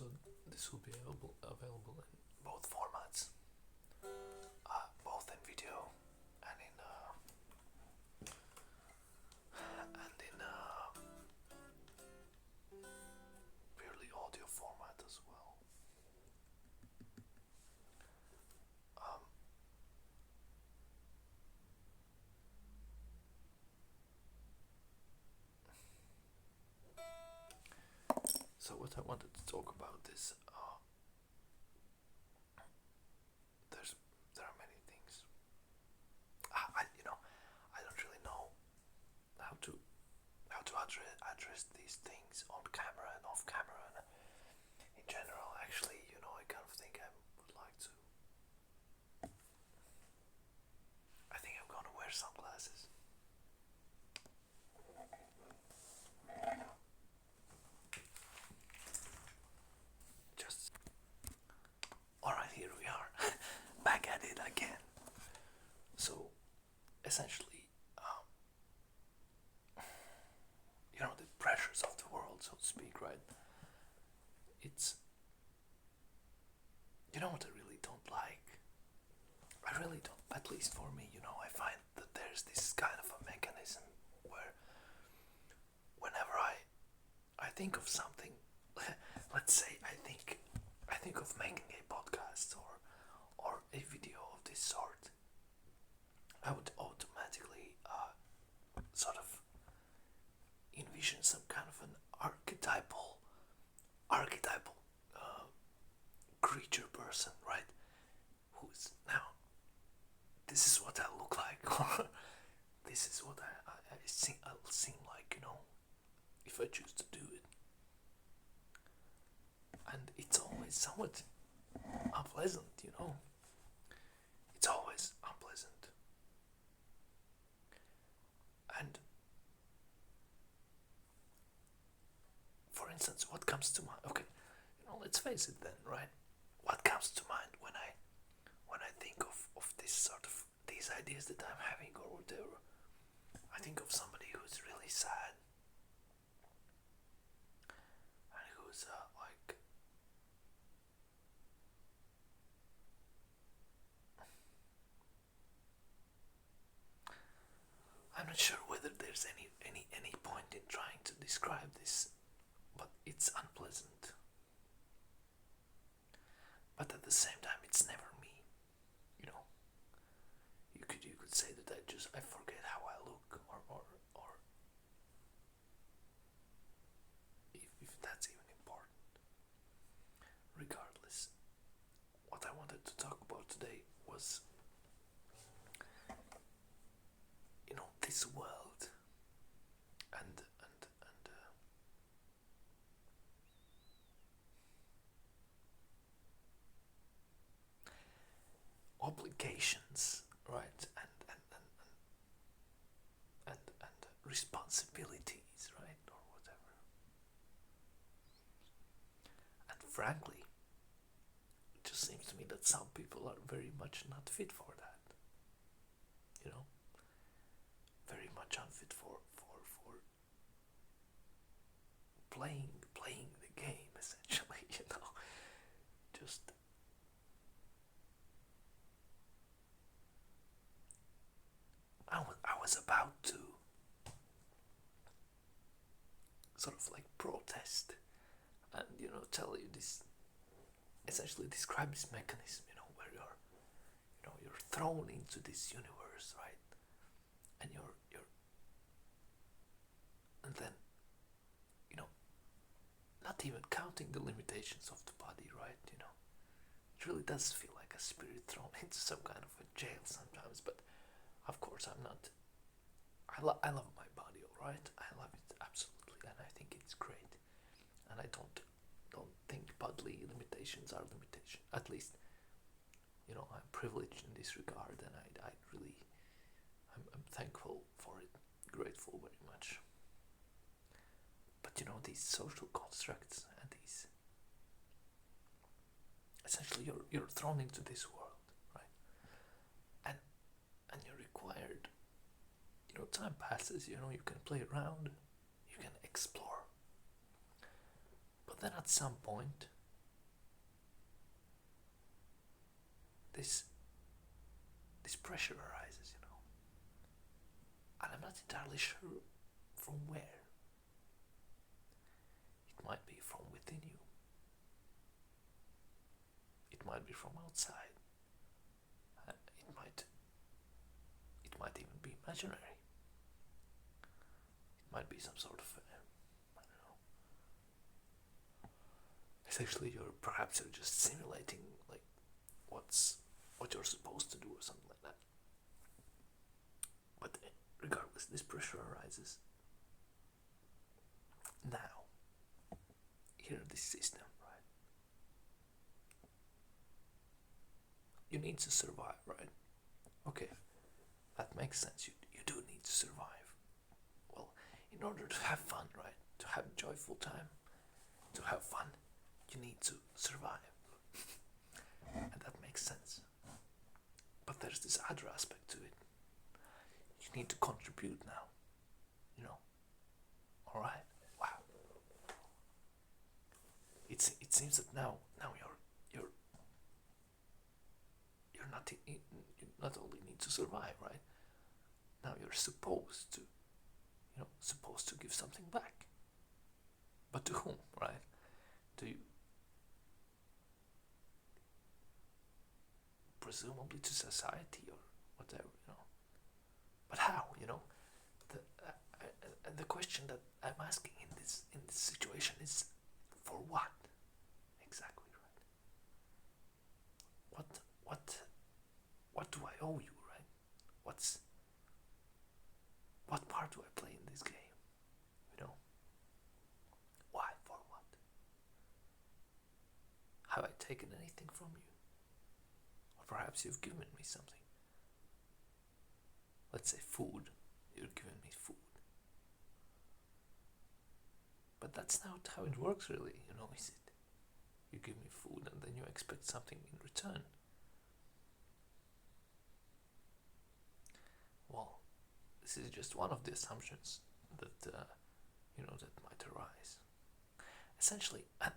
So this will be available in both formats, both in video and in purely audio format as well. Um, so what I wanted to talk about is there are many things. I don't really know how to address these things on camera and off camera and in general. Actually, I kind of think I would like to. I think I'm gonna wear sunglasses. Just all right. Here we are, back at it again. So, essentially, the pressures of the world, so to speak, right? It's what I really don't like. I really don't. At least for me, I find that there's this kind of a mechanism where whenever I think of something, let's say I think of making a podcast or a video of this sort, I would automatically sort of envision some kind of an archetypal creature person, right? Who's now this is what I look like, or this is what I'll seem like, if I choose to do it. And it's always somewhat unpleasant, It's always unpleasant. And for instance, what comes to mind? Okay, let's face it then, right? What comes to mind when I think of this sort of these ideas that I'm having or whatever? I think of somebody who's really sad and who's like I'm not sure whether there's any point in trying to describe this, but it's unpleasant. But at the same time, it's never me. You could say that I forget how I look, or if that's even important. Regardless, what I wanted to talk about today was this world and obligations, right? And responsibilities, right? Or whatever. And frankly, it just seems to me that some people are very much not fit for that. Very much unfit for playing the game, essentially. Just I was about to sort of like protest and tell you this, essentially describe this mechanism, where you're thrown into this universe, right? And and then not even counting the limitations of the body, right? It really does feel like a spirit thrown into some kind of a jail sometimes, but of course I'm not. I love my body, all right. I love it absolutely, and I think it's great. And I don't think bodily limitations are limitations. At least, I'm privileged in this regard, and I really, I'm thankful for it, grateful very much. But these social constructs and these, essentially, you're thrown into this world, right? And you're required. Time passes. You can play around, you can explore. But then at some point, this this pressure arises, and I'm not entirely sure from where. It might be from within you. It might be from outside. It might even be imaginary. It might be some sort of I don't know. Essentially, you're just simulating like what you're supposed to do or something like that. But regardless, this pressure arises now. Here in this system, right? You need to survive, right? Okay, that makes sense. You do need to survive. Well, in order to have fun, right? To have joyful time, to have fun, you need to survive. And that makes sense. But there's this other aspect to it. You need to contribute now. You know? Alright? Wow. It seems that now you're not you not only need to survive, right? Now you're supposed to give something back. But to whom, right? To you, presumably to society or whatever. But how? The and the question that I'm asking in this situation is, for what exactly, right? What do I owe you, right? What part do I play in this game? You know, why, for what? Have I taken anything from you? Or perhaps you've given me something. Let's say food. You're giving me food. But that's not how it works, really, is it? You give me food and then you expect something in return. Well, this is just one of the assumptions that that might arise. Essentially, and